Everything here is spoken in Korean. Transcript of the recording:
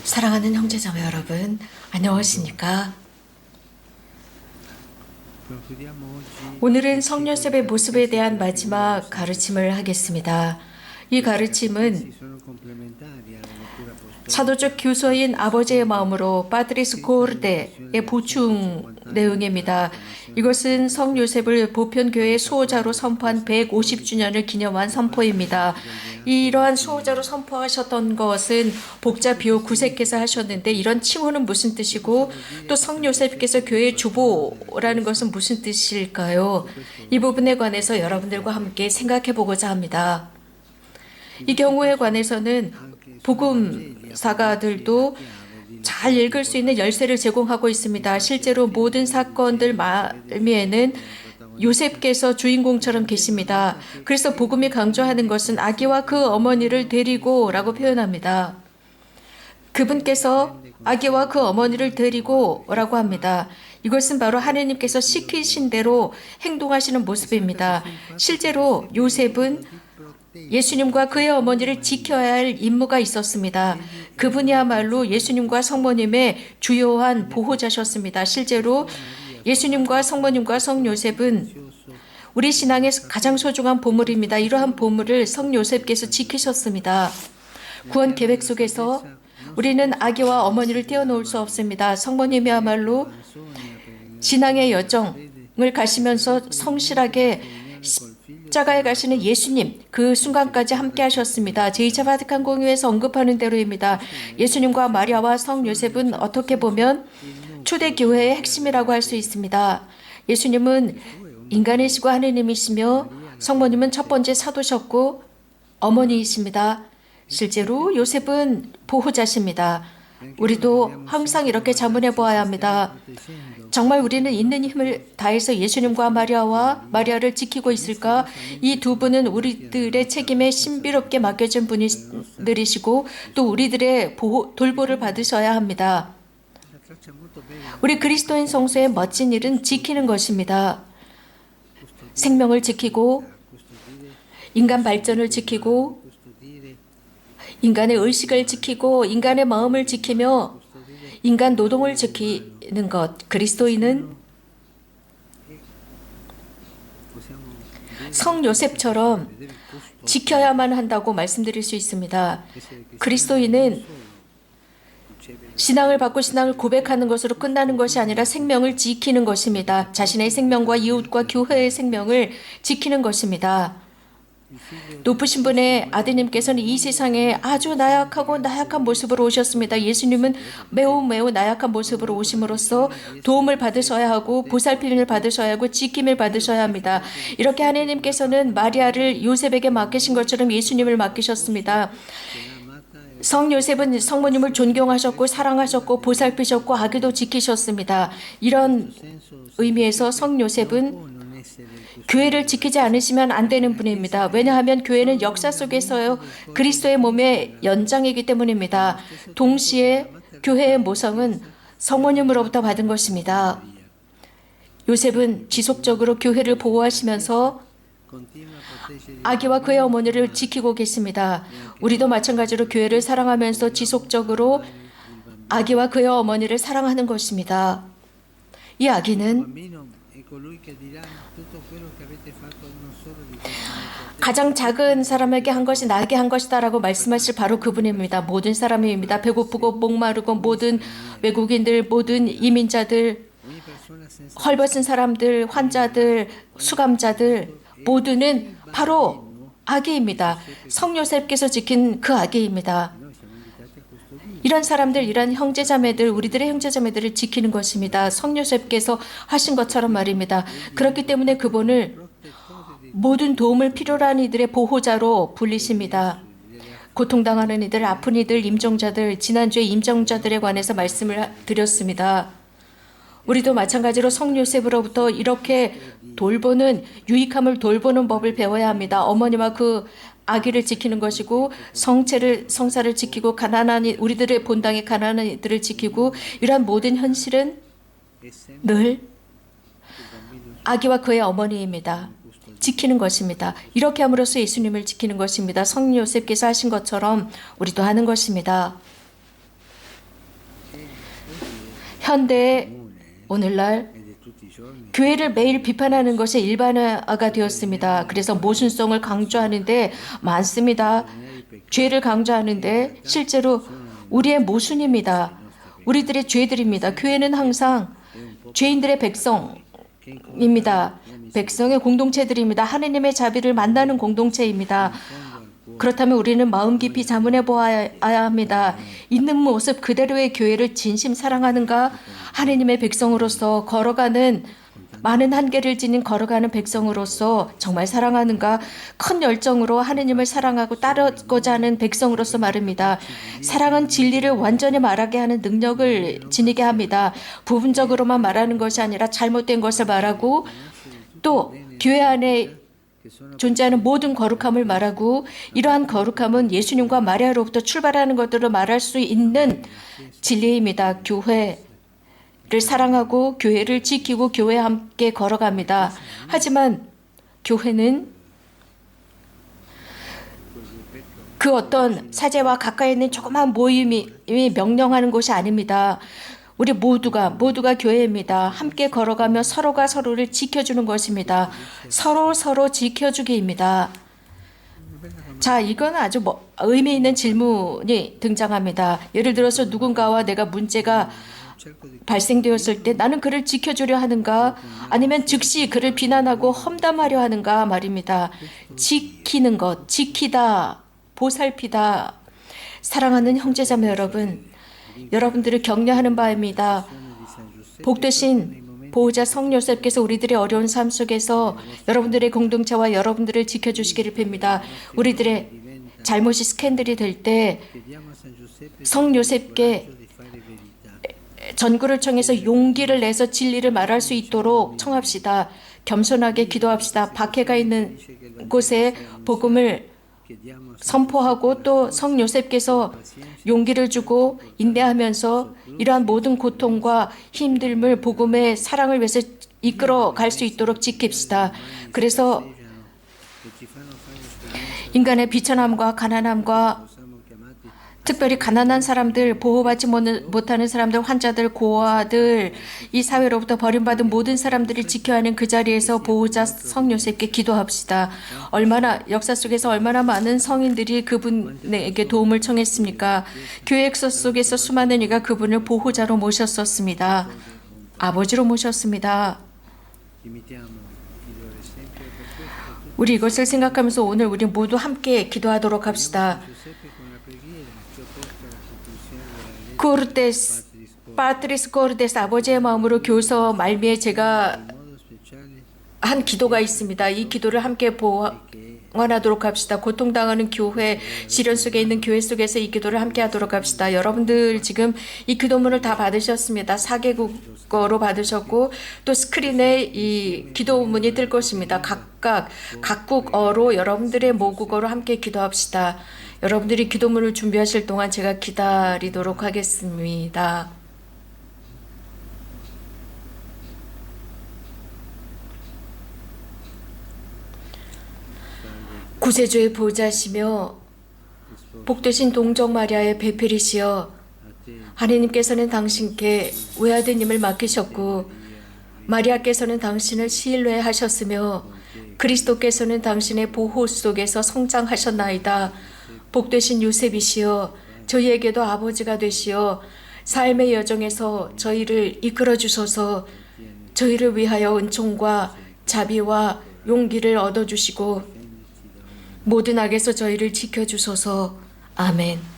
사랑하는 형제자매 여러분, 안녕하십니까? 오늘은 성요셉의 모습에 대한 마지막 가르침을 하겠습니다. 이 가르침은 사도적 교서인 아버지의 마음으로 파트리스 고르데의 보충 내용입니다. 이것은 성요셉을 보편교회 수호자로 선포한 150주년을 기념한 선포입니다. 이러한 수호자로 선포하셨던 것은 복자 비오 구세께서 하셨는데, 이런 칭호는 무슨 뜻이고 또 성요셉께서 교회 주보라는 것은 무슨 뜻일까요? 이 부분에 관해서 여러분들과 함께 생각해 보고자 합니다. 이 경우에 관해서는 복음사가들도 잘 읽을 수 있는 열쇠를 제공하고 있습니다. 실제로 모든 사건들 말미에는 요셉께서 주인공처럼 계십니다. 그래서 복음이 강조하는 것은 아기와 그 어머니를 데리고 라고 표현합니다. 그분께서 아기와 그 어머니를 데리고 라고 합니다. 이것은 바로 하나님께서 시키신 대로 행동하시는 모습입니다. 실제로 요셉은 예수님과 그의 어머니를 지켜야 할 임무가 있었습니다. 그분이야말로 예수님과 성모님의 주요한 보호자셨습니다. 실제로 예수님과 성모님과 성요셉은 우리 신앙의 가장 소중한 보물입니다. 이러한 보물을 성요셉께서 지키셨습니다. 구원 계획 속에서 우리는 아기와 어머니를 떼어놓을 수 없습니다. 성모님이야말로 신앙의 여정을 가시면서 성실하게 십자가에 가시는 예수님, 그 순간까지 함께 하셨습니다. 제2차 바티칸 공의회에서 언급하는 대로입니다. 예수님과 마리아와 성요셉은 어떻게 보면 초대교회의 핵심이라고 할 수 있습니다. 예수님은 인간이시고 하느님이시며 성모님은 첫 번째 사도셨고 어머니이십니다. 실제로 요셉은 보호자십니다. 우리도 항상 이렇게 자문해 보아야 합니다. 정말 우리는 있는 힘을 다해서 예수님과 마리아를 지키고 있을까? 이 두 분은 우리들의 책임에 신비롭게 맡겨진 분들이시고 또 우리들의 돌보를 받으셔야 합니다. 우리 그리스도인 성소의 멋진 일은 지키는 것입니다. 생명을 지키고 인간 발전을 지키고 인간의 의식을 지키고 인간의 마음을 지키며 인간 노동을 지키는 것. 그리스도인은 성요셉처럼 지켜야만 한다고 말씀드릴 수 있습니다. 그리스도인은 신앙을 받고 신앙을 고백하는 것으로 끝나는 것이 아니라 생명을 지키는 것입니다. 자신의 생명과 이웃과 교회의 생명을 지키는 것입니다. 높으신 분의 아드님께서는 이 세상에 아주 나약한 모습으로 오셨습니다. 예수님은 매우 나약한 모습으로 오심으로써 도움을 받으셔야 하고 보살핌을 받으셔야 하고 지킴을 받으셔야 합니다. 이렇게 하나님께서는 마리아를 요셉에게 맡기신 것처럼 예수님을 맡기셨습니다. 성요셉은 성모님을 존경하셨고 사랑하셨고 보살피셨고 아기도 지키셨습니다. 이런 의미에서 성요셉은 교회를 지키지 않으시면 안 되는 분입니다. 왜냐하면 교회는 역사 속에서요 그리스도의 몸의 연장이기 때문입니다. 동시에 교회의 모성은 성모님으로부터 받은 것입니다. 요셉은 지속적으로 교회를 보호하시면서 아기와 그의 어머니를 지키고 계십니다. 우리도 마찬가지로 교회를 사랑하면서 지속적으로 아기와 그의 어머니를 사랑하는 것입니다. 이 아기는 가장 작은 사람에게 한 것이 나에게 한 것이다 라고 말씀하실 바로 그분입니다. 모든 사람입니다. 배고프고 목마르고 모든 외국인들, 모든 이민자들, 헐벗은 사람들, 환자들, 수감자들 모두는 바로 아기입니다. 성요셉께서 지킨 그 아기입니다. 이런 사람들, 이런 형제자매들, 우리들의 형제자매들을 지키는 것입니다. 성요셉께서 하신 것처럼 말입니다. 그렇기 때문에 그분을 모든 도움을 필요로 하는 이들의 보호자로 불리십니다. 고통당하는 이들, 아픈 이들, 임종자들, 지난주에 임종자들에 관해서 말씀을 드렸습니다. 우리도 마찬가지로 성요셉으로부터 이렇게 유익함을 돌보는 법을 배워야 합니다. 어머니와 그 아기를 지키는 것이고 성사를 지키고 우리들의 본당의 가난한 이들을 지키고 이러한 모든 현실은 늘 아기와 그의 어머니입니다. 지키는 것입니다. 이렇게 함으로써 예수님을 지키는 것입니다. 성요셉께서 하신 것처럼 우리도 하는 것입니다. 현대 오늘날 e di tutti i giorni 교회를 매일 비판하는 것이 일반화가 되었습니다. 그래서 모순성을 강조하는데 많습니다. 죄를 강조하는데 실제로 우리의 모순입니다. 우리들의 죄들입니다. 교회는 항상 죄인들의 백성입니다. 백성의 공동체들입니다. 하느님의 자비를 만나는 공동체입니다. 그렇다면 우리는 마음 깊이 자문해 보아야 합니다. 있는 모습 그대로의 교회를 진심 사랑하는가? 하느님의 백성으로서 걸어가는 많은 한계를 지닌 걸어가는 백성으로서 정말 사랑하는가? 큰 열정으로 하느님을 사랑하고 따르고자 하는 백성으로서 말입니다. 사랑은 진리를 완전히 말하게 하는 능력을 지니게 합니다. 부분적으로만 말하는 것이 아니라 잘못된 것을 말하고 또 교회 안에 존재하는 모든 거룩함을 말하고 이러한 거룩함은 예수님과 마리아로부터 출발하는 것들을 말할 수 있는 진리입니다. 교회를 사랑하고 교회를 지키고 교회와 함께 걸어갑니다. 하지만 교회는 그 어떤 사제와 가까이 있는 조그만 모임이 명령하는 곳이 아닙니다. 우리 모두가 교회입니다. 함께 걸어가며 서로가 서로를 지켜주는 것입니다. 서로 지켜주기입니다. 자, 이건 아주 의미 있는 질문이 등장합니다. 예를 들어서 누군가와 내가 문제가 발생되었을 때 나는 그를 지켜주려 하는가? 아니면 즉시 그를 비난하고 험담하려 하는가 말입니다. 지키는 것, 지키다, 보살피다. 사랑하는 형제자매 여러분, 여러분들을 격려하는 바입니다. 복되신 보호자 성 요셉께서 우리들의 어려운 삶 속에서 여러분들의 공동체와 여러분들을 지켜주시기를 빕니다. 우리들의 잘못이 스캔들이 될 때 성 요셉께 전구를 청해서 용기를 내서 진리를 말할 수 있도록 청합시다. 겸손하게 기도합시다. 박해가 있는 곳에 복음을 선포하고 또 성 요셉께서 용기를 주고 인내하면서 이러한 모든 고통과 힘듦을 복음의 사랑을 위해서 이끌어 갈 수 있도록 지킵시다. 그래서 인간의 비천함과 가난함과 특별히 가난한 사람들, 보호받지 못하는 사람들, 환자들, 고아들, 이 사회로부터 버림받은 모든 사람들을 지켜야 하는 그 자리에서 보호자 성 요셉께 기도합시다. 역사 속에서 얼마나 많은 성인들이 그분에게 도움을 청했습니까? 교회 역사 속에서 수많은 이가 그분을 보호자로 모셨었습니다. 아버지로 모셨습니다. 우리 이것을 생각하면서 오늘 우리 모두 함께 기도하도록 합시다. 코르테스, 파트리스 코르테스 아버지의 마음으로 교서 말미에 제가 한 기도가 있습니다. 이 기도를 함께 보완하도록 합시다. 고통당하는 교회, 시련 속에 있는 교회 속에서 이 기도를 함께 하도록 합시다. 여러분들 지금 이 기도문을 다 받으셨습니다. 4개국어로 받으셨고 또 스크린에 이 기도문이 뜰 것입니다. 각국어로 여러분들의 모국어로 함께 기도합시다. 여러분들이 기도문을 준비하실 동안 제가 기다리도록 하겠습니다. 구세주의 보호자시며 복되신 동정 마리아의 배필이시여, 하느님께서는 당신께 외아드님을 맡기셨고 마리아께서는 당신을 신뢰하셨으며 그리스도께서는 당신의 보호 속에서 성장하셨나이다. 복되신 요셉이시여, 저희에게도 아버지가 되시어 삶의 여정에서 저희를 이끌어 주소서. 저희를 위하여 은총과 자비와 용기를 얻어주시고 모든 악에서 저희를 지켜주소서. 아멘.